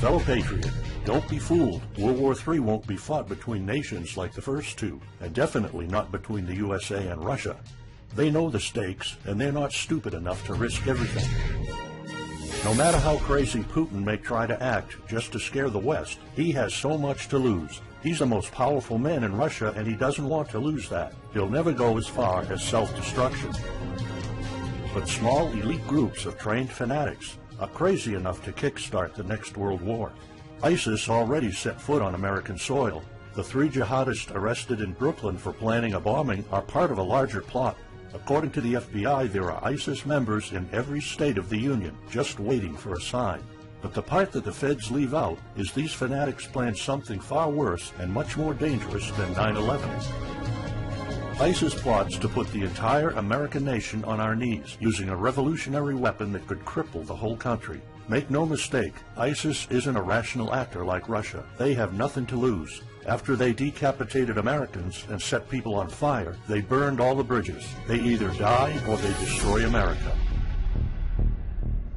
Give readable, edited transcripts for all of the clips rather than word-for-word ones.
Fellow patriot, don't be fooled. World War III won't be fought between nations like the first two, and definitely not between the USA and Russia. They know the stakes, and they're not stupid enough to risk everything. No matter how crazy Putin may try to act just to scare the West, he has so much to lose. He's the most powerful man in Russia, and he doesn't want to lose that. He'll never go as far as self-destruction. But small elite groups of trained fanatics are crazy enough to kickstart the next world war. ISIS already set foot on American soil. The 3 jihadists arrested in Brooklyn for planning a bombing are part of a larger plot. According to the FBI, there are ISIS members in every state of the Union, just waiting for a sign. But the part that the feds leave out is these fanatics planned something far worse and much more dangerous than 9/11. ISIS plots to put the entire American nation on our knees, using a revolutionary weapon that could cripple the whole country. Make no mistake, ISIS isn't a rational actor like Russia. They have nothing to lose. After they decapitated Americans and set people on fire, they burned all the bridges. They either die or they destroy America.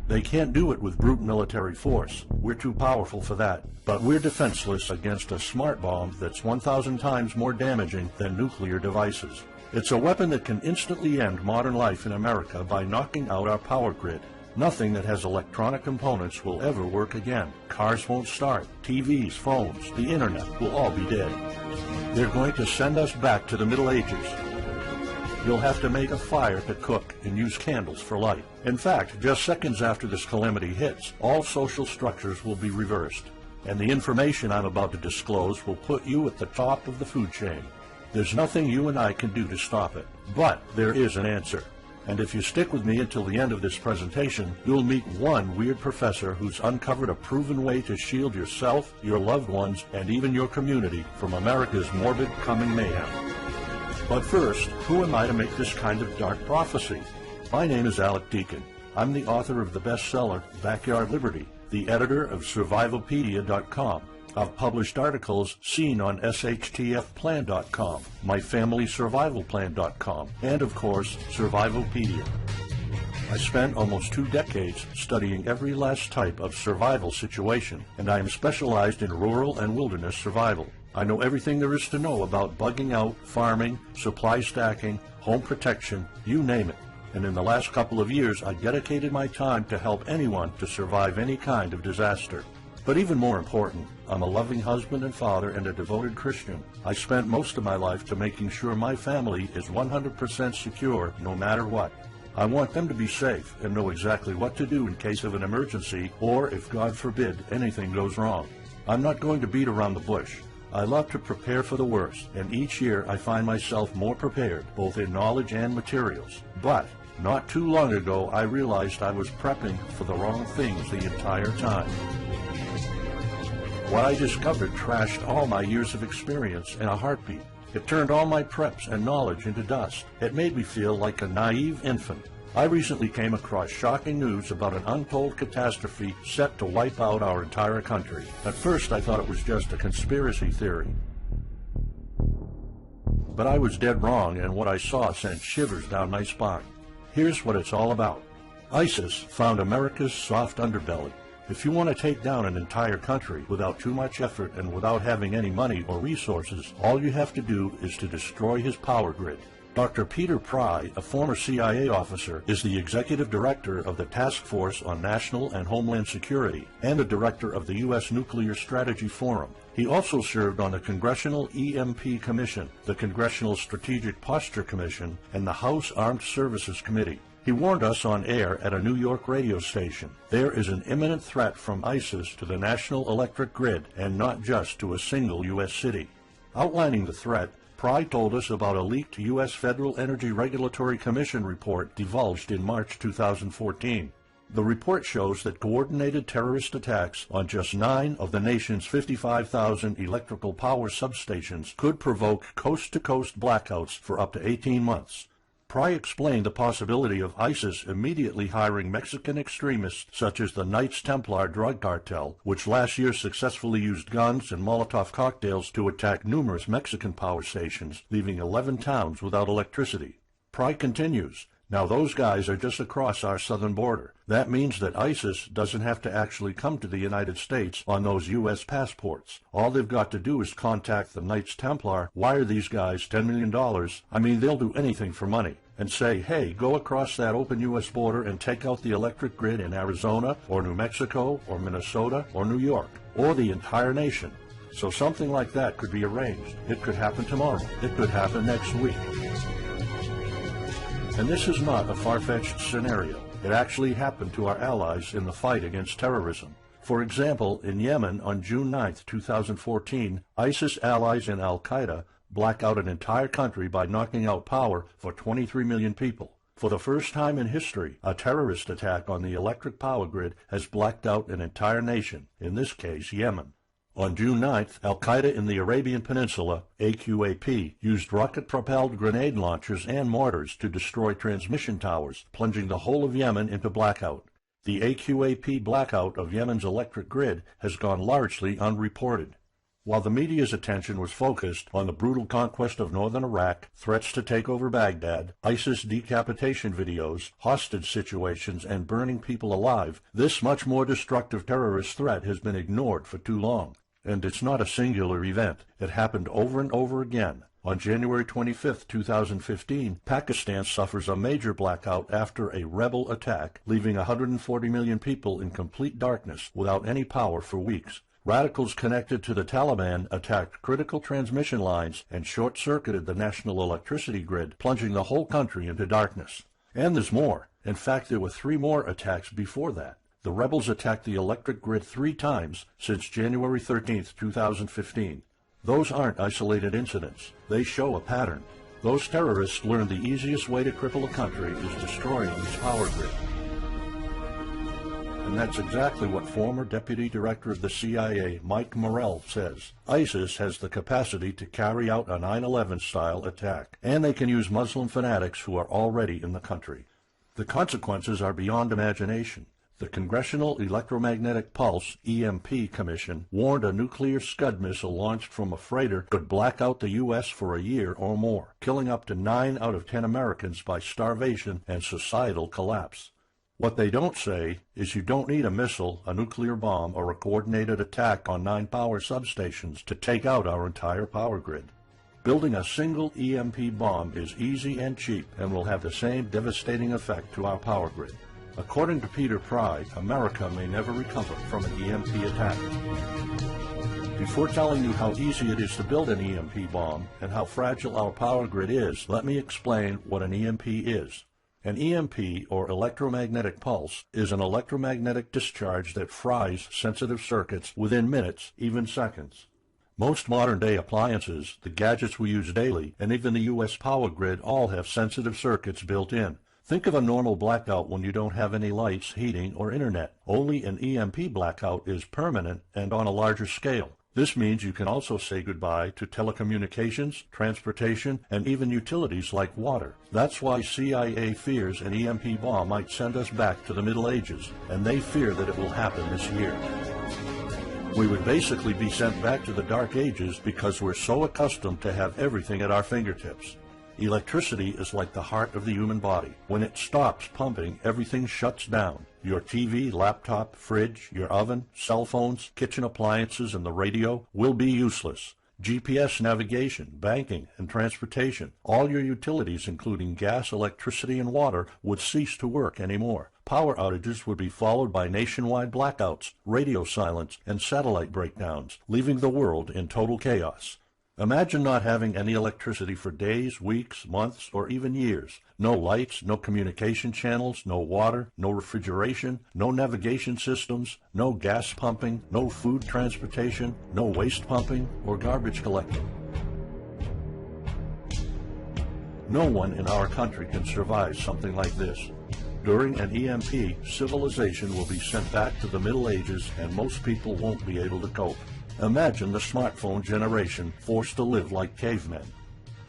They can't do it with brute military force. We're too powerful for that. But we're defenseless against a smart bomb that's 1,000 times more damaging than nuclear devices. It's a weapon that can instantly end modern life in America by knocking out our power grid. Nothing that has electronic components will ever work again. Cars won't start. TVs, phones, the internet will all be dead. They're going to send us back to the Middle Ages. You'll have to make a fire to cook and use candles for light. In fact, just seconds after this calamity hits, all social structures will be reversed. And the information I'm about to disclose will put you at the top of the food chain. There's nothing you and I can do to stop it. But there is an answer. And if you stick with me until the end of this presentation, you'll meet one weird professor who's uncovered a proven way to shield yourself, your loved ones, and even your community from America's morbid coming mayhem. But first, who am I to make this kind of dark prophecy? My name is Alec Deacon. I'm the author of the bestseller, Backyard Liberty, the editor of Survivalpedia.com. I've published articles seen on SHTFplan.com, MyFamilySurvivalPlan.com, and of course, Survivalpedia. I spent almost 2 decades studying every last type of survival situation, and I am specialized in rural and wilderness survival. I know everything there is to know about bugging out, farming, supply stacking, home protection, you name it. And in the last couple of years, I dedicated my time to help anyone to survive any kind of disaster. But even more important, I'm a loving husband and father and a devoted Christian. I spent most of my life to making sure my family is 100% secure no matter what. I want them to be safe and know exactly what to do in case of an emergency or if, God forbid, anything goes wrong. I'm not going to beat around the bush. I love to prepare for the worst, and each year I find myself more prepared, both in knowledge and materials. But not too long ago, I realized I was prepping for the wrong things the entire time. What I discovered trashed all my years of experience in a heartbeat. It turned all my preps and knowledge into dust. It made me feel like a naive infant. I recently came across shocking news about an untold catastrophe set to wipe out our entire country. At first, I thought it was just a conspiracy theory. But I was dead wrong, and what I saw sent shivers down my spine. Here's what it's all about. ISIS found America's soft underbelly. If you want to take down an entire country without too much effort and without having any money or resources, all you have to do is to destroy his power grid. Dr. Peter Pry, a former CIA officer, is the executive director of the Task Force on National and Homeland Security and a director of the U.S. Nuclear Strategy Forum. He also served on the Congressional EMP Commission, the Congressional Strategic Posture Commission, and the House Armed Services Committee. He warned us on air at a New York radio station. There is an imminent threat from ISIS to the national electric grid, and not just to a single U.S. city. Outlining the threat, Pry told us about a leaked U.S. Federal Energy Regulatory Commission report divulged in March 2014. The report shows that coordinated terrorist attacks on just 9 of the nation's 55,000 electrical power substations could provoke coast-to-coast blackouts for up to 18 months. Pry explained the possibility of ISIS immediately hiring Mexican extremists such as the Knights Templar drug cartel, which last year successfully used guns and Molotov cocktails to attack numerous Mexican power stations, leaving 11 towns without electricity. Pry continues, Now those guys are just across our southern border. That means that ISIS doesn't have to actually come to the United States on those U.S. passports. All they've got to do is contact the Knights Templar, wire these guys $10 million, I mean they'll do anything for money, and say, hey, go across that open U.S. border and take out the electric grid in Arizona or New Mexico or Minnesota or New York or the entire nation. So something like that could be arranged. It could happen tomorrow. It could happen next week. And this is not a far-fetched scenario. It actually happened to our allies in the fight against terrorism. For example, in Yemen on June 9, 2014, ISIS allies in Al-Qaeda black out an entire country by knocking out power for 23 million people. For the first time in history, a terrorist attack on the electric power grid has blacked out an entire nation, in this case Yemen. On June 9th, Al-Qaeda in the Arabian Peninsula, AQAP, used rocket-propelled grenade launchers and mortars to destroy transmission towers, plunging the whole of Yemen into blackout. The AQAP blackout of Yemen's electric grid has gone largely unreported. While the media's attention was focused on the brutal conquest of northern Iraq, threats to take over Baghdad, ISIS decapitation videos, hostage situations, and burning people alive, this much more destructive terrorist threat has been ignored for too long. And it's not a singular event. It happened over and over again. On January 25, 2015, Pakistan suffers a major blackout after a rebel attack, leaving 140 million people in complete darkness without any power for weeks. Radicals connected to the Taliban attacked critical transmission lines and short-circuited the national electricity grid, plunging the whole country into darkness. And there's more. In fact, there were 3 more attacks before that. The rebels attacked the electric grid 3 times since January 13, 2015. Those aren't isolated incidents. They show a pattern. Those terrorists learned the easiest way to cripple a country is destroying its power grid. And that's exactly what former Deputy Director of the CIA, Mike Morrell, says. ISIS has the capacity to carry out a 9/11-style attack, and they can use Muslim fanatics who are already in the country. The consequences are beyond imagination. The Congressional Electromagnetic Pulse, EMP, Commission warned a nuclear Scud missile launched from a freighter could black out the U.S. for a year or more, killing up to 9 out of 10 Americans by starvation and societal collapse. What they don't say is you don't need a missile, a nuclear bomb, or a coordinated attack on 9 power substations to take out our entire power grid. Building a single EMP bomb is easy and cheap and will have the same devastating effect to our power grid. According to Peter Pry, America may never recover from an EMP attack. Before telling you how easy it is to build an EMP bomb and how fragile our power grid is, let me explain what an EMP is. An EMP, or electromagnetic pulse, is an electromagnetic discharge that fries sensitive circuits within minutes, even seconds. Most modern-day appliances, the gadgets we use daily, and even the U.S. power grid all have sensitive circuits built in. Think of a normal blackout when you don't have any lights, heating, or internet. Only an EMP blackout is permanent and on a larger scale. This means you can also say goodbye to telecommunications, transportation, and even utilities like water. That's why CIA fears an EMP bomb might send us back to the Middle Ages, and they fear that it will happen this year. We would basically be sent back to the Dark Ages because we're so accustomed to have everything at our fingertips. Electricity is like the heart of the human body. When it stops pumping, everything shuts down. Your TV, laptop, fridge, your oven, cell phones, kitchen appliances, and the radio will be useless. GPS navigation, banking, and transportation, all your utilities including gas, electricity, and water would cease to work anymore. Power outages would be followed by nationwide blackouts, radio silence, and satellite breakdowns, leaving the world in total chaos. Imagine not having any electricity for days, weeks, months, or even years. No lights, no communication channels, no water, no refrigeration, no navigation systems, no gas pumping, no food transportation, no waste pumping, or garbage collecting. No one in our country can survive something like this. During an EMP, civilization will be sent back to the Middle Ages and most people won't be able to cope. Imagine the smartphone generation forced to live like cavemen.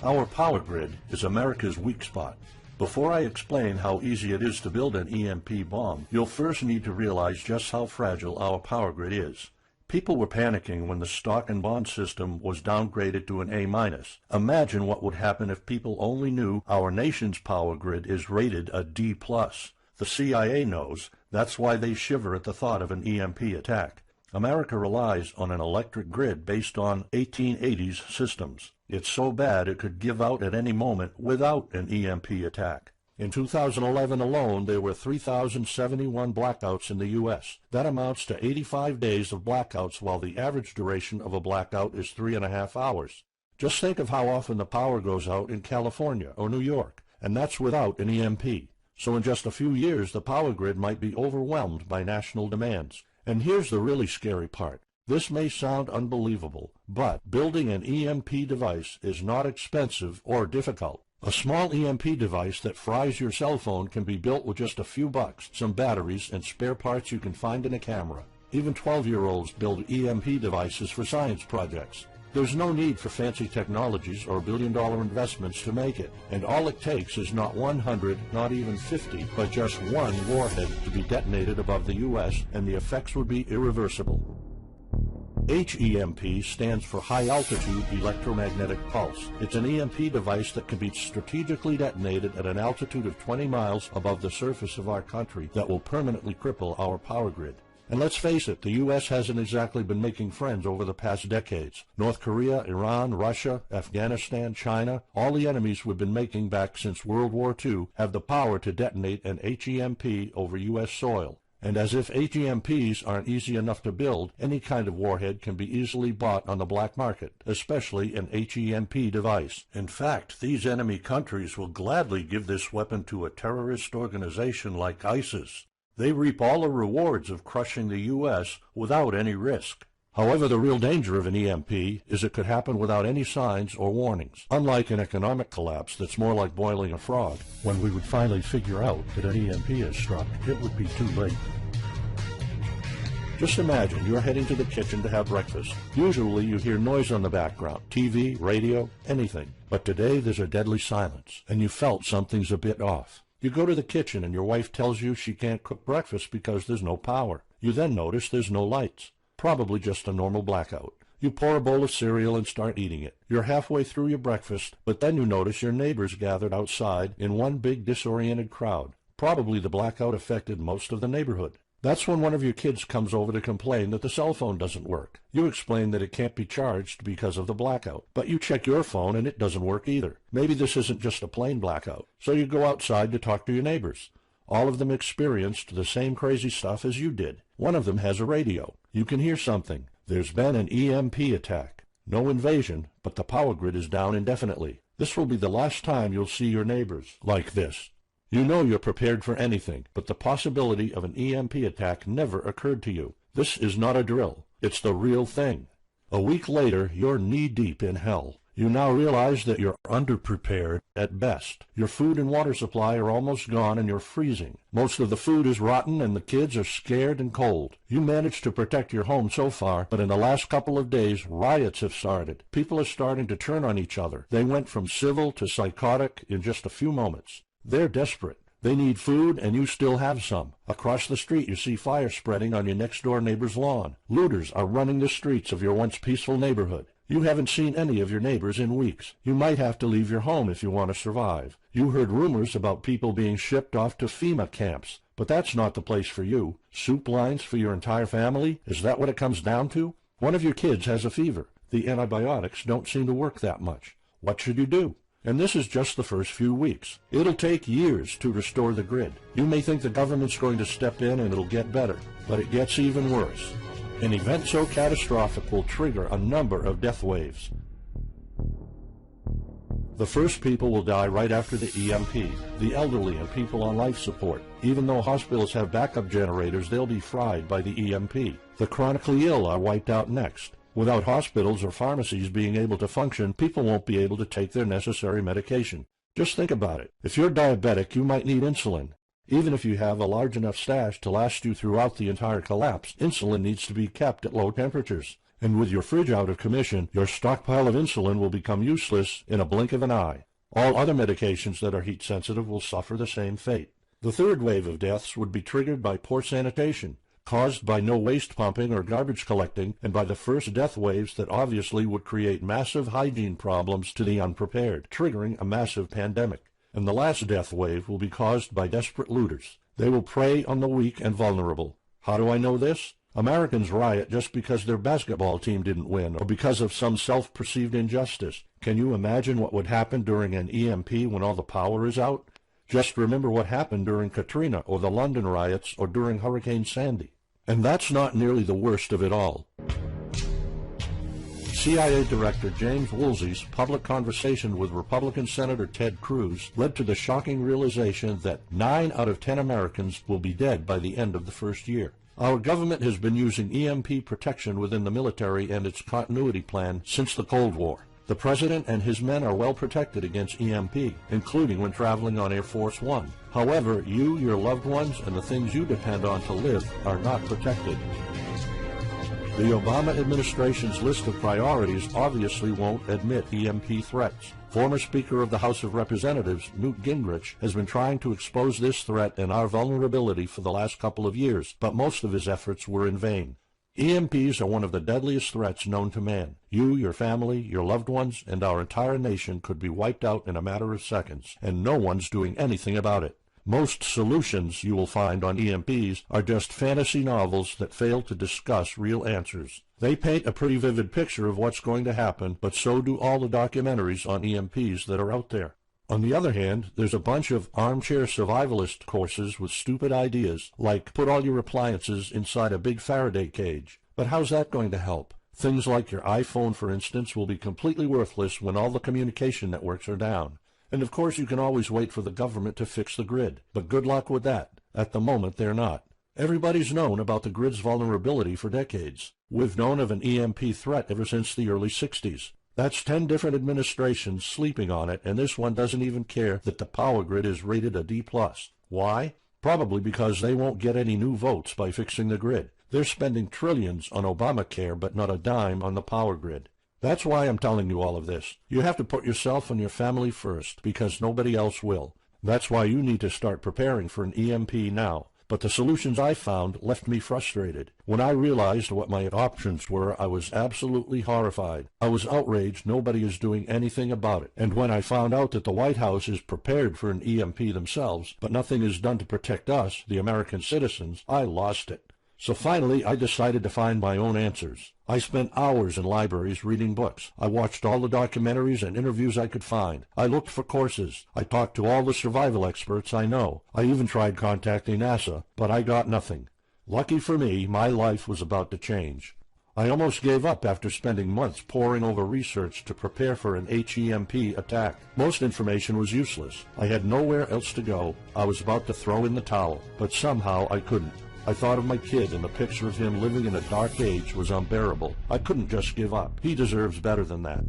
Our power grid is America's weak spot. Before I explain how easy it is to build an EMP bomb, you'll first need to realize just how fragile our power grid is. People were panicking when the stock and bond system was downgraded to an A-. Imagine what would happen if people only knew our nation's power grid is rated a D+. The CIA knows. That's why they shiver at the thought of an EMP attack. America relies on an electric grid based on 1880s systems. It's so bad it could give out at any moment without an EMP attack. In 2011 alone, there were 3,071 blackouts in the U.S. That amounts to 85 days of blackouts, while the average duration of a blackout is 3.5 hours. Just think of how often the power goes out in California or New York, and that's without an EMP. So in just a few years, the power grid might be overwhelmed by national demands. And here's the really scary part. This may sound unbelievable, but building an EMP device is not expensive or difficult. A small EMP device that fries your cell phone can be built with just a few bucks, some batteries, and spare parts you can find in a camera. Even 12-year-olds build EMP devices for science projects. There's no need for fancy technologies or billion-dollar investments to make it, and all it takes is not 100, not even 50, but just one warhead to be detonated above the U.S., and the effects would be irreversible. HEMP stands for High Altitude Electromagnetic Pulse. It's an EMP device that can be strategically detonated at an altitude of 20 miles above the surface of our country that will permanently cripple our power grid. And let's face it, the U.S. hasn't exactly been making friends over the past decades. North Korea, Iran, Russia, Afghanistan, China, all the enemies we've been making back since World War II have the power to detonate an HEMP over U.S. soil. And as if HEMPs aren't easy enough to build, any kind of warhead can be easily bought on the black market, especially an HEMP device. In fact, these enemy countries will gladly give this weapon to a terrorist organization like ISIS. They reap all the rewards of crushing the U.S. without any risk. However, the real danger of an EMP is it could happen without any signs or warnings. Unlike an economic collapse that's more like boiling a frog, when we would finally figure out that an EMP has struck, it would be too late. Just imagine you're heading to the kitchen to have breakfast. Usually you hear noise on the background, TV, radio, anything. But today there's a deadly silence, and you felt something's a bit off. You go to the kitchen and your wife tells you she can't cook breakfast because there's no power. You then notice there's no lights. Probably just a normal blackout. You pour a bowl of cereal and start eating it. You're halfway through your breakfast, but then you notice your neighbors gathered outside in one big disoriented crowd. Probably the blackout affected most of the neighborhood. That's when one of your kids comes over to complain that the cell phone doesn't work. You explain that it can't be charged because of the blackout, but you check your phone and it doesn't work either. Maybe this isn't just a plain blackout, so you go outside to talk to your neighbors. All of them experienced the same crazy stuff as you did. One of them has a radio. You can hear something. There's been an EMP attack. No invasion, but the power grid is down indefinitely. This will be the last time you'll see your neighbors like this. You know you're prepared for anything, but the possibility of an EMP attack never occurred to you. This is not a drill. It's the real thing. A week later, you're knee-deep in hell. You now realize that you're underprepared at best. Your food and water supply are almost gone and you're freezing. Most of the food is rotten and the kids are scared and cold. You managed to protect your home so far, but in the last couple of days, riots have started. People are starting to turn on each other. They went from civil to psychotic in just a few moments. They're desperate. They need food, and you still have some. Across the street, you see fire spreading on your next-door neighbor's lawn. Looters are running the streets of your once peaceful neighborhood. You haven't seen any of your neighbors in weeks. You might have to leave your home if you want to survive. You heard rumors about people being shipped off to FEMA camps, but that's not the place for you. Soup lines for your entire family? Is that what it comes down to? One of your kids has a fever. The antibiotics don't seem to work that much. What should you do? And this is just the first few weeks. It'll take years to restore the grid. You may think the government's going to step in and it'll get better, but it gets even worse. An event so catastrophic will trigger a number of death waves. The first people will die right after the EMP, the elderly and people on life support. Even though hospitals have backup generators, they'll be fried by the EMP. The chronically ill are wiped out next. Without hospitals or pharmacies being able to function, people won't be able to take their necessary medication. Just think about it. If you're diabetic, you might need insulin. Even if you have a large enough stash to last you throughout the entire collapse, insulin needs to be kept at low temperatures. And with your fridge out of commission, your stockpile of insulin will become useless in a blink of an eye. All other medications that are heat sensitive will suffer the same fate. The third wave of deaths would be triggered by poor sanitation. caused by no waste pumping or garbage collecting, and by the first death waves that obviously would create massive hygiene problems to the unprepared, triggering a massive pandemic. And the last death wave will be caused by desperate looters. They will prey on the weak and vulnerable. How do I know this? Americans riot just because their basketball team didn't win or because of some self-perceived injustice. Can you imagine what would happen during an EMP when all the power is out? Just remember what happened during Katrina or the London riots or during Hurricane Sandy. And that's not nearly the worst of it all. CIA Director James Woolsey's public conversation with Republican Senator Ted Cruz led to the shocking realization that 9 out of 10 Americans will be dead by the end of the first year. Our government has been using EMP protection within the military and its continuity plan since the Cold War. The President and his men are well protected against EMP, including when traveling on Air Force One. However, you, your loved ones, and the things you depend on to live are not protected. The Obama administration's list of priorities obviously won't admit EMP threats. Former Speaker of the House of Representatives, Newt Gingrich, has been trying to expose this threat and our vulnerability for the last couple of years, but most of his efforts were in vain. EMPs are one of the deadliest threats known to man. You, your family, your loved ones, and our entire nation could be wiped out in a matter of seconds, and no one's doing anything about it. Most solutions you will find on EMPs are just fantasy novels that fail to discuss real answers. They paint a pretty vivid picture of what's going to happen, but so do all the documentaries on EMPs that are out there. On the other hand, there's a bunch of armchair survivalist courses with stupid ideas, like put all your appliances inside a big Faraday cage. But how's that going to help? Things like your iPhone, for instance, will be completely worthless when all the communication networks are down. And of course you can always wait for the government to fix the grid, but good luck with that. At the moment they're not. Everybody's known about the grid's vulnerability for decades. We've known of an EMP threat ever since the early 60s. That's 10 different administrations sleeping on it, and this one doesn't even care that the power grid is rated a D+. Why? Probably because they won't get any new votes by fixing the grid. They're spending trillions on Obamacare, but not a dime on the power grid. That's why I'm telling you all of this. You have to put yourself and your family first, because nobody else will. That's why you need to start preparing for an EMP now. But the solutions I found left me frustrated. When I realized what my options were, I was absolutely horrified. I was outraged nobody is doing anything about it. And when I found out that the White House is prepared for an EMP themselves, but nothing is done to protect us, the American citizens, I lost it. So finally, I decided to find my own answers. I spent hours in libraries reading books. I watched all the documentaries and interviews I could find. I looked for courses. I talked to all the survival experts I know. I even tried contacting NASA, but I got nothing. Lucky for me, my life was about to change. I almost gave up after spending months poring over research to prepare for an HEMP attack. Most information was useless. I had nowhere else to go. I was about to throw in the towel, but somehow I couldn't. I thought of my kid, and the picture of him living in a dark age was unbearable. I couldn't just give up. He deserves better than that.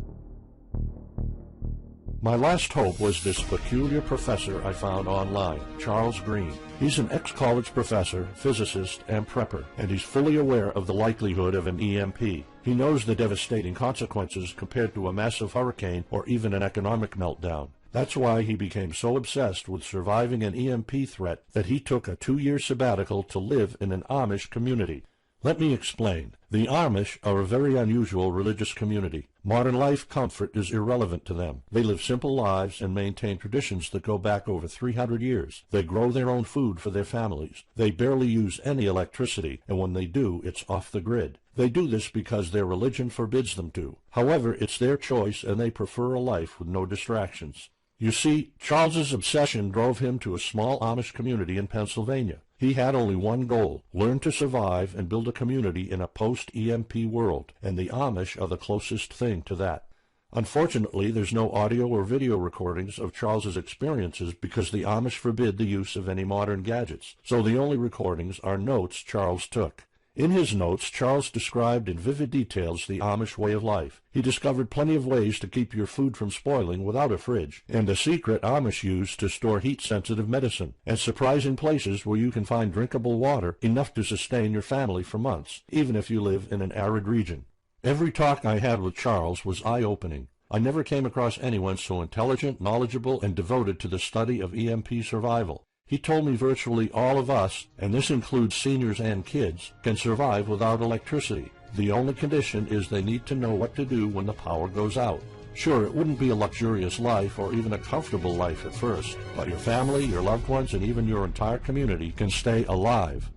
My last hope was this peculiar professor I found online, Charles Green. He's an ex-college professor, physicist, and prepper, and he's fully aware of the likelihood of an EMP. He knows the devastating consequences compared to a massive hurricane or even an economic meltdown. That's why he became so obsessed with surviving an EMP threat that he took a 2-year sabbatical to live in an Amish community. Let me explain. The Amish are a very unusual religious community. Modern life comfort is irrelevant to them. They live simple lives and maintain traditions that go back over 300 years. They grow their own food for their families. They barely use any electricity, and when they do, it's off the grid. They do this because their religion forbids them to. However, it's their choice, and they prefer a life with no distractions. You see, Charles's obsession drove him to a small Amish community in Pennsylvania. He had only one goal: learn to survive and build a community in a post-EMP world, and the Amish are the closest thing to that. Unfortunately, there's no audio or video recordings of Charles's experiences because the Amish forbid the use of any modern gadgets, so the only recordings are notes Charles took. In his notes, Charles described in vivid details the Amish way of life. He discovered plenty of ways to keep your food from spoiling without a fridge, and a secret Amish use to store heat-sensitive medicine, and surprising places where you can find drinkable water enough to sustain your family for months, even if you live in an arid region. Every talk I had with Charles was eye-opening. I never came across anyone so intelligent, knowledgeable, and devoted to the study of EMP survival. He told me virtually all of us, and this includes seniors and kids, can survive without electricity. The only condition is they need to know what to do when the power goes out. Sure, it wouldn't be a luxurious life or even a comfortable life at first, but your family, your loved ones, and even your entire community can stay alive.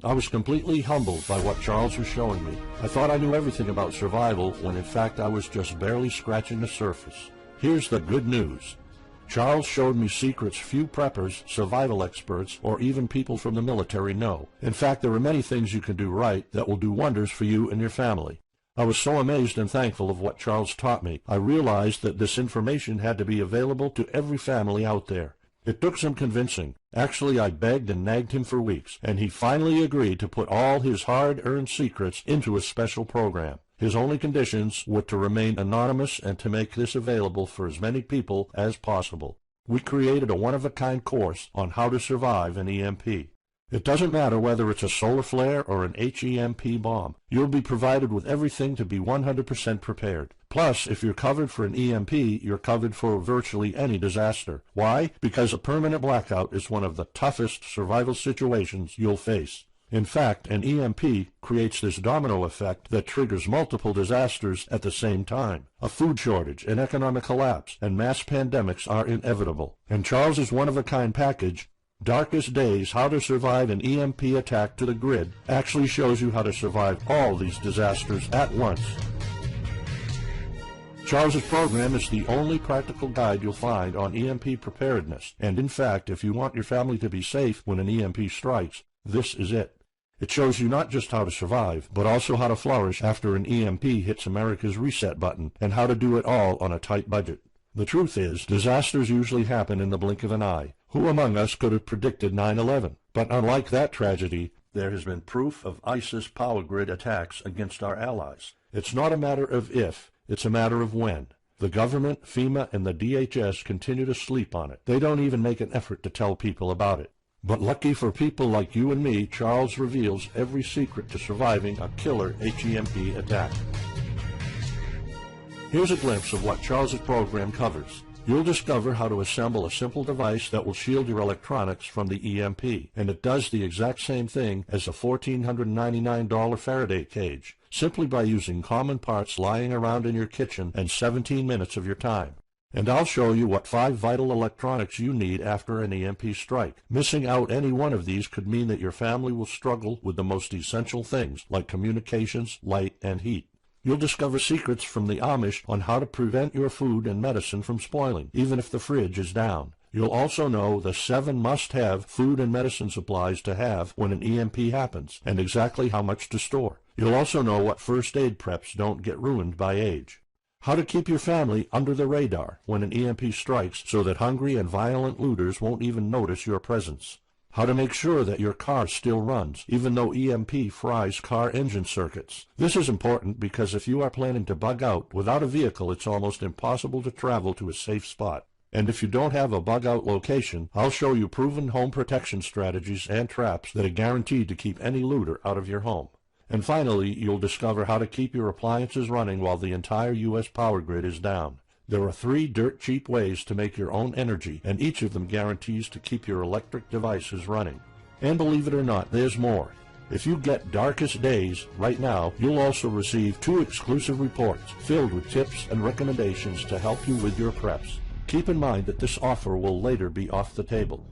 I was completely humbled by what Charles was showing me. I thought I knew everything about survival when in fact I was just barely scratching the surface. Here's the good news. Charles showed me secrets few preppers, survival experts, or even people from the military know. In fact, there are many things you can do right that will do wonders for you and your family. I was so amazed and thankful of what Charles taught me. I realized that this information had to be available to every family out there. It took some convincing. Actually, I begged and nagged him for weeks, and he finally agreed to put all his hard-earned secrets into a special program. His only conditions were to remain anonymous and to make this available for as many people as possible. We created a one-of-a-kind course on how to survive an EMP. It doesn't matter whether it's a solar flare or an HEMP bomb. You'll be provided with everything to be 100% prepared. Plus, if you're covered for an EMP, you're covered for virtually any disaster. Why? Because a permanent blackout is one of the toughest survival situations you'll face. In fact, an EMP creates this domino effect that triggers multiple disasters at the same time. A food shortage, an economic collapse, and mass pandemics are inevitable. And Charles's one-of-a-kind package, Darkest Days, How to Survive an EMP Attack to the Grid, actually shows you how to survive all these disasters at once. Charles's program is the only practical guide you'll find on EMP preparedness, and in fact, if you want your family to be safe when an EMP strikes, this is it. It shows you not just how to survive, but also how to flourish after an EMP hits America's reset button, and how to do it all on a tight budget. The truth is, disasters usually happen in the blink of an eye. Who among us could have predicted 9/11? But unlike that tragedy, there has been proof of ISIS power grid attacks against our allies. It's not a matter of if, it's a matter of when. The government, FEMA, and the DHS continue to sleep on it. They don't even make an effort to tell people about it. But lucky for people like you and me, Charles reveals every secret to surviving a killer HEMP attack. Here's a glimpse of what Charles's program covers. You'll discover how to assemble a simple device that will shield your electronics from the EMP, and it does the exact same thing as a $1,499 Faraday cage, simply by using common parts lying around in your kitchen and 17 minutes of your time. And I'll show you what 5 vital electronics you need after an EMP strike. Missing out any one of these could mean that your family will struggle with the most essential things like communications, light, and heat. You'll discover secrets from the Amish on how to prevent your food and medicine from spoiling, even if the fridge is down. You'll also know the 7 must-have food and medicine supplies to have when an EMP happens, and exactly how much to store. You'll also know what first aid preps don't get ruined by age. How to keep your family under the radar when an EMP strikes so that hungry and violent looters won't even notice your presence. How to make sure that your car still runs, even though EMP fries car engine circuits. This is important because if you are planning to bug out, without a vehicle it's almost impossible to travel to a safe spot. And if you don't have a bug-out location, I'll show you proven home protection strategies and traps that are guaranteed to keep any looter out of your home. And finally, you'll discover how to keep your appliances running while the entire U.S. power grid is down. There are 3 dirt-cheap ways to make your own energy, and each of them guarantees to keep your electric devices running. And believe it or not, there's more. If you get Darkest Days right now, you'll also receive 2 exclusive reports filled with tips and recommendations to help you with your preps. Keep in mind that this offer will later be off the table.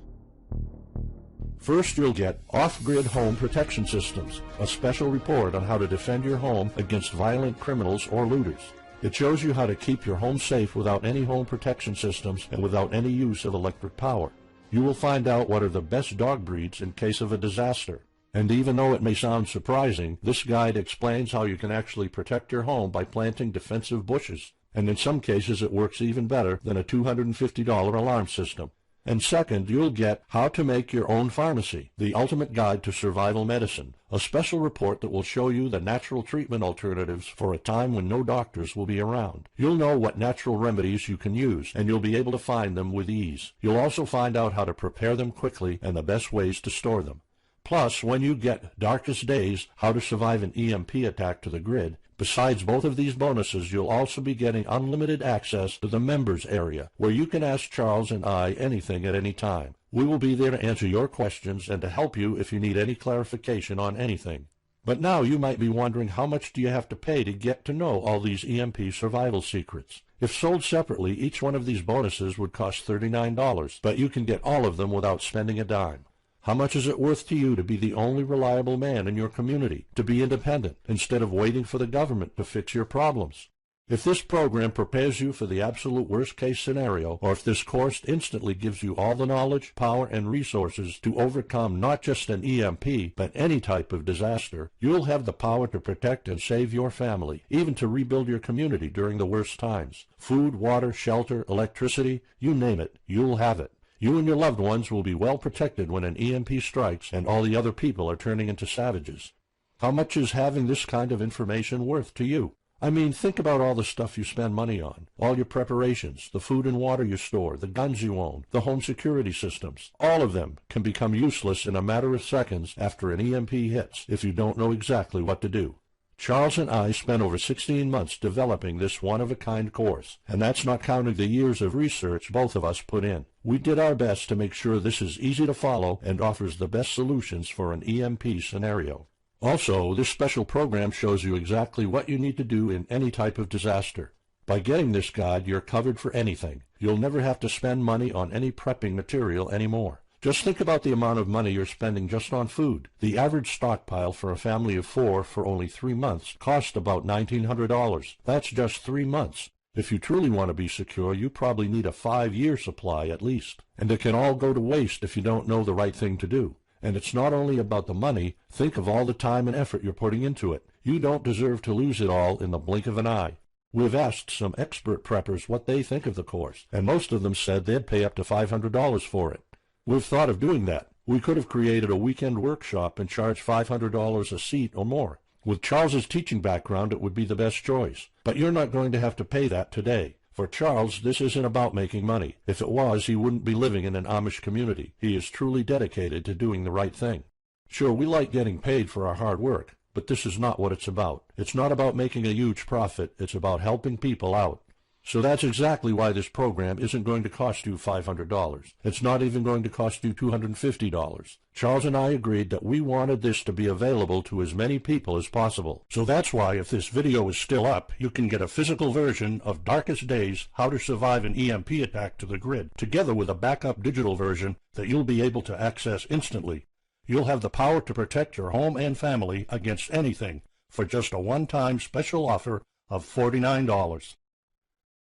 First, you'll get Off-Grid Home Protection Systems, a special report on how to defend your home against violent criminals or looters. It shows you how to keep your home safe without any home protection systems and without any use of electric power. You will find out what are the best dog breeds in case of a disaster. And even though it may sound surprising, this guide explains how you can actually protect your home by planting defensive bushes. And in some cases it works even better than a $250 alarm system. And second, you'll get How to Make Your Own Pharmacy, the ultimate guide to survival medicine, a special report that will show you the natural treatment alternatives for a time when no doctors will be around. You'll know what natural remedies you can use, and you'll be able to find them with ease. You'll also find out how to prepare them quickly and the best ways to store them. Plus, when you get Darkest Days, How to Survive an EMP Attack to the Grid, Besides both of these bonuses, you'll also be getting unlimited access to the members area, where you can ask Charles and I anything at any time. We will be there to answer your questions and to help you if you need any clarification on anything. But now you might be wondering, how much do you have to pay to get to know all these EMP survival secrets? If sold separately, each one of these bonuses would cost $39, but you can get all of them without spending a dime. How much is it worth to you to be the only reliable man in your community, to be independent, instead of waiting for the government to fix your problems? If this program prepares you for the absolute worst-case scenario, or if this course instantly gives you all the knowledge, power, and resources to overcome not just an EMP, but any type of disaster, you'll have the power to protect and save your family, even to rebuild your community during the worst times. Food, water, shelter, electricity, you name it, you'll have it. You and your loved ones will be well protected when an EMP strikes and all the other people are turning into savages. How much is having this kind of information worth to you? I mean, think about all the stuff you spend money on, all your preparations, the food and water you store, the guns you own, the home security systems. All of them can become useless in a matter of seconds after an EMP hits if you don't know exactly what to do. Charles and I spent over 16 months developing this one-of-a-kind course, and that's not counting the years of research both of us put in. We did our best to make sure this is easy to follow and offers the best solutions for an EMP scenario. Also, this special program shows you exactly what you need to do in any type of disaster. By getting this guide, you're covered for anything. You'll never have to spend money on any prepping material anymore. Just think about the amount of money you're spending just on food. The average stockpile for a family of 4 for only 3 months cost about $1,900. That's just 3 months. If you truly want to be secure, you probably need a 5-year supply at least. And it can all go to waste if you don't know the right thing to do. And it's not only about the money. Think of all the time and effort you're putting into it. You don't deserve to lose it all in the blink of an eye. We've asked some expert preppers what they think of the course, and most of them said they'd pay up to $500 for it. We've thought of doing that. We could have created a weekend workshop and charged $500 a seat or more. With Charles's teaching background, it would be the best choice. But you're not going to have to pay that today. For Charles, this isn't about making money. If it was, he wouldn't be living in an Amish community. He is truly dedicated to doing the right thing. Sure, we like getting paid for our hard work, but this is not what it's about. It's not about making a huge profit. It's about helping people out. So that's exactly why this program isn't going to cost you $500. It's not even going to cost you $250. Charles and I agreed that we wanted this to be available to as many people as possible. So that's why, if this video is still up, you can get a physical version of Darkest Days, How to Survive an EMP Attack to the Grid, together with a backup digital version that you'll be able to access instantly. You'll have the power to protect your home and family against anything for just a one-time special offer of $49.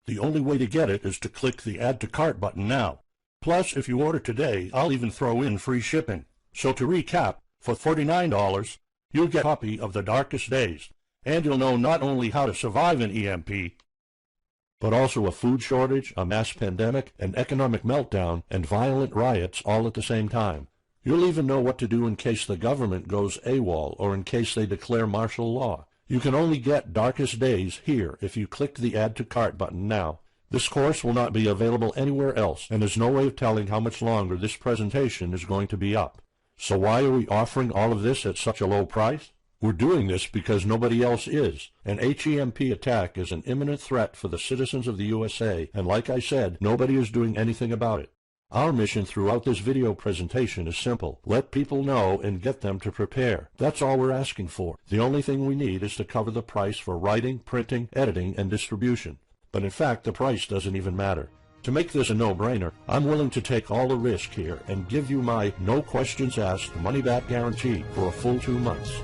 The only way to get it is to click the Add to Cart button now. Plus, if you order today, I'll even throw in free shipping. So to recap, for $49, you'll get a copy of The Darkest Days, and you'll know not only how to survive an EMP, but also a food shortage, a mass pandemic, an economic meltdown, and violent riots all at the same time. You'll even know what to do in case the government goes AWOL or in case they declare martial law. You can only get Darkest Days here if you click the Add to Cart button now. This course will not be available anywhere else, and there's no way of telling how much longer this presentation is going to be up. So why are we offering all of this at such a low price? We're doing this because nobody else is. An HEMP attack is an imminent threat for the citizens of the USA, and like I said, nobody is doing anything about it. Our mission throughout this video presentation is simple. Let people know and get them to prepare. That's all we're asking for. The only thing we need is to cover the price for writing, printing, editing, and distribution. But in fact, the price doesn't even matter. To make this a no-brainer, I'm willing to take all the risk here and give you my no questions asked money-back guarantee for a full 2 months.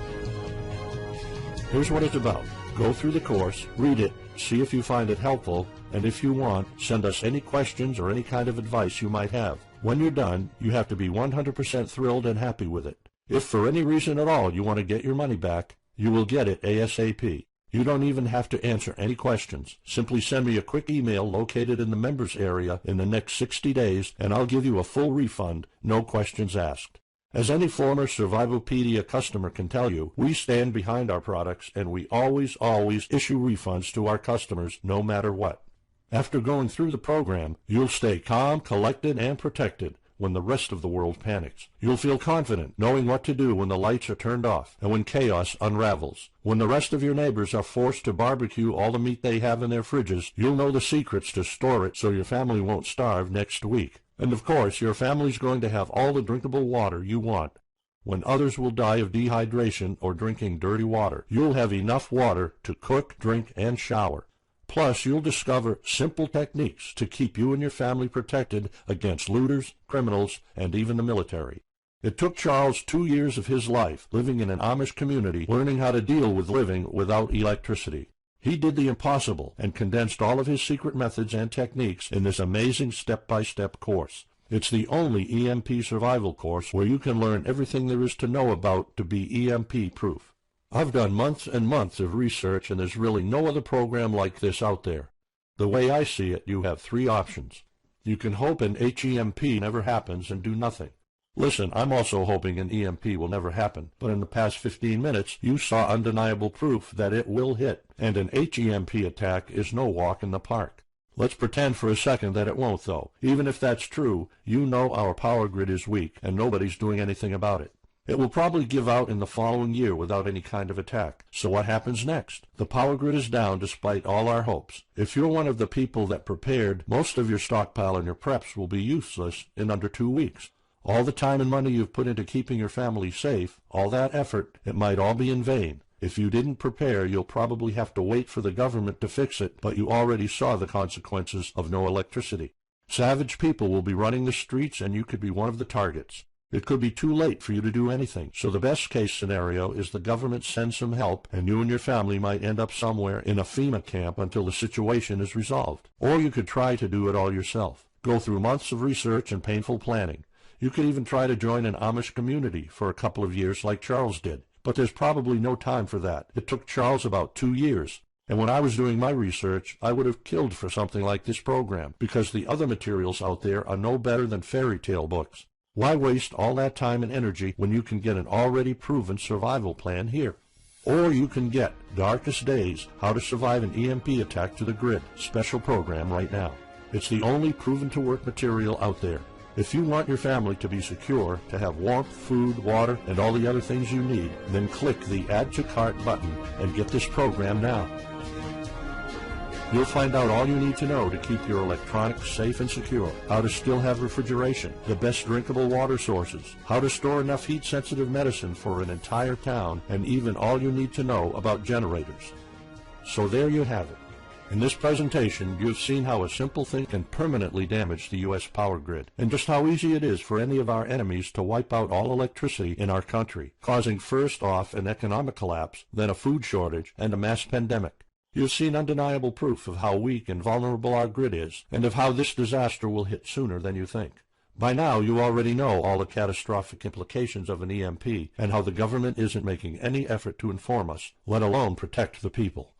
Here's what it's about. Go through the course, read it, see if you find it helpful, and if you want, send us any questions or any kind of advice you might have. When you're done, you have to be 100% thrilled and happy with it. If for any reason at all you want to get your money back, you will get it ASAP. You don't even have to answer any questions. Simply send me a quick email located in the members area in the next 60 days, and I'll give you a full refund, no questions asked. As any former Survivalpedia customer can tell you, we stand behind our products, and we always issue refunds to our customers no matter what. After going through the program, you'll stay calm, collected, and protected. when the rest of the world panics. You'll feel confident knowing what to do when the lights are turned off and when chaos unravels. When the rest of your neighbors are forced to barbecue all the meat they have in their fridges, you'll know the secrets to store it so your family won't starve next week. And of course, your family's going to have all the drinkable water you want. When others will die of dehydration or drinking dirty water, you'll have enough water to cook, drink, and shower. Plus, you'll discover simple techniques to keep you and your family protected against looters, criminals, and even the military. It took Charles 2 years of his life living in an Amish community, learning how to deal with living without electricity. He did the impossible and condensed all of his secret methods and techniques in this amazing step-by-step course. It's the only EMP survival course where you can learn everything there is to know about to be EMP-proof. I've done months and months of research, and there's really no other program like this out there. The way I see it, you have 3 options. You can hope an HEMP never happens and do nothing. Listen, I'm also hoping an EMP will never happen, but in the past 15 minutes, you saw undeniable proof that it will hit, and an HEMP attack is no walk in the park. Let's pretend for a second that it won't, though. Even if that's true, you know our power grid is weak, and nobody's doing anything about it. It will probably give out in the following year without any kind of attack. So what happens next? The power grid is down despite all our hopes. If you're one of the people that prepared, most of your stockpile and your preps will be useless in under 2 weeks. All the time and money you've put into keeping your family safe, all that effort, it might all be in vain. If you didn't prepare, you'll probably have to wait for the government to fix it, but you already saw the consequences of no electricity. Savage people will be running the streets, and you could be one of the targets. It could be too late for you to do anything, so the best-case scenario is the government sends some help, and you and your family might end up somewhere in a FEMA camp until the situation is resolved. Or you could try to do it all yourself. Go through months of research and painful planning. You could even try to join an Amish community for a couple of years like Charles did. But there's probably no time for that. It took Charles about 2 years. And when I was doing my research, I would have killed for something like this program, because the other materials out there are no better than fairy tale books. Why waste all that time and energy when you can get an already proven survival plan here? Or you can get Darkest Days, How to Survive an EMP Attack to the Grid special program right now. It's the only proven-to-work material out there. If you want your family to be secure, to have warmth, food, water, and all the other things you need, then click the Add to Cart button and get this program now. You'll find out all you need to know to keep your electronics safe and secure, how to still have refrigeration, the best drinkable water sources, how to store enough heat-sensitive medicine for an entire town, and even all you need to know about generators. So there you have it. In this presentation, you've seen how a simple thing can permanently damage the U.S. power grid, and just how easy it is for any of our enemies to wipe out all electricity in our country, causing first off an economic collapse, then a food shortage, and a mass pandemic. You've seen undeniable proof of how weak and vulnerable our grid is, and of how this disaster will hit sooner than you think. By now, you already know all the catastrophic implications of an EMP, and how the government isn't making any effort to inform us, let alone protect the people.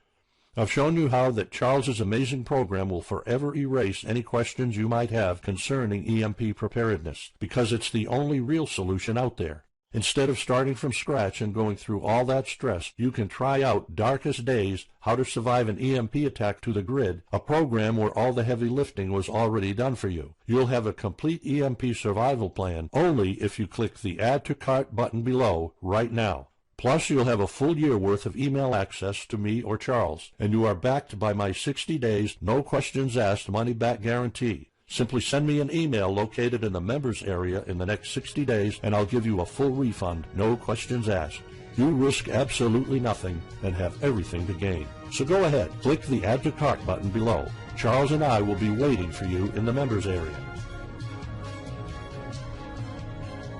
I've shown you how that Charles's amazing program will forever erase any questions you might have concerning EMP preparedness, because it's the only real solution out there. Instead of starting from scratch and going through all that stress, you can try out Darkest Days, How to Survive an EMP Attack to the Grid, a program where all the heavy lifting was already done for you. You'll have a complete EMP survival plan only if you click the Add to Cart button below right now. Plus, you'll have a full year worth of email access to me or Charles, and you are backed by my 60 days, no questions asked money-back guarantee. Simply send me an email located in the members area in the next 60 days, and I'll give you a full refund, no questions asked. You risk absolutely nothing and have everything to gain. So go ahead, click the Add to Cart button below. Charles and I will be waiting for you in the members area.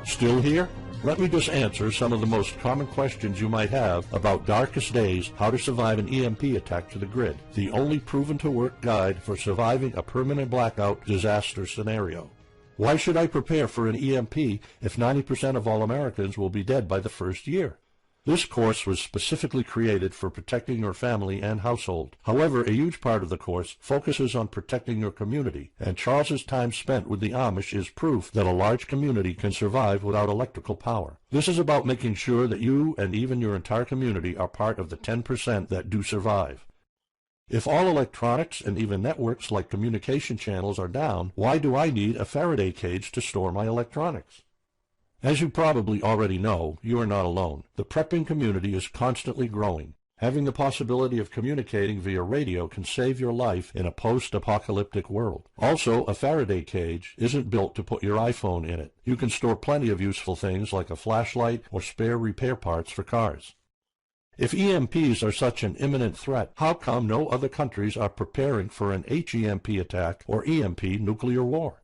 Still here? Let me just answer some of the most common questions you might have about Darkest Days, How to Survive an EMP Attack to the Grid, the only proven-to-work guide for surviving a permanent blackout disaster scenario. Why should I prepare for an EMP if 90% of all Americans will be dead by the first year? This course was specifically created for protecting your family and household. However, a huge part of the course focuses on protecting your community, and Charles's time spent with the Amish is proof that a large community can survive without electrical power. This is about making sure that you and even your entire community are part of the 10% that do survive. If all electronics and even networks like communication channels are down, why do I need a Faraday cage to store my electronics? As you probably already know, you are not alone. The prepping community is constantly growing. Having the possibility of communicating via radio can save your life in a post-apocalyptic world. Also, a Faraday cage isn't built to put your iPhone in it. You can store plenty of useful things like a flashlight or spare repair parts for cars. If EMPs are such an imminent threat, how come no other countries are preparing for an HEMP attack or EMP nuclear war?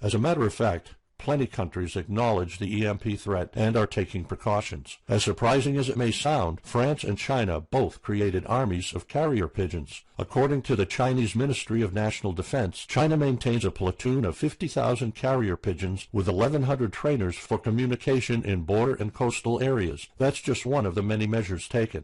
As a matter of fact, plenty countries acknowledge the EMP threat and are taking precautions. As surprising as it may sound, France and China both created armies of carrier pigeons. According to the Chinese Ministry of National Defense, China maintains a platoon of 50,000 carrier pigeons with 1,100 trainers for communication in border and coastal areas. That's just one of the many measures taken.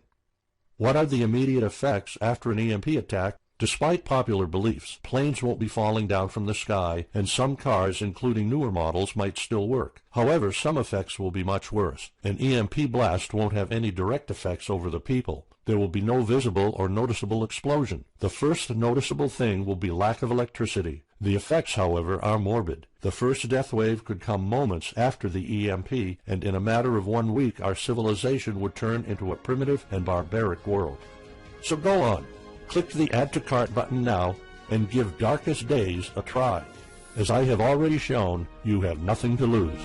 What are the immediate effects after an EMP attack? Despite popular beliefs, planes won't be falling down from the sky, and some cars, including newer models, might still work. However, some effects will be much worse. An EMP blast won't have any direct effects over the people. There will be no visible or noticeable explosion. The first noticeable thing will be lack of electricity. The effects, however, are morbid. The first death wave could come moments after the EMP, and in a matter of 1 week our civilization would turn into a primitive and barbaric world. So go on. Click the Add to Cart button now and give Darkest Days a try. As I have already shown, you have nothing to lose.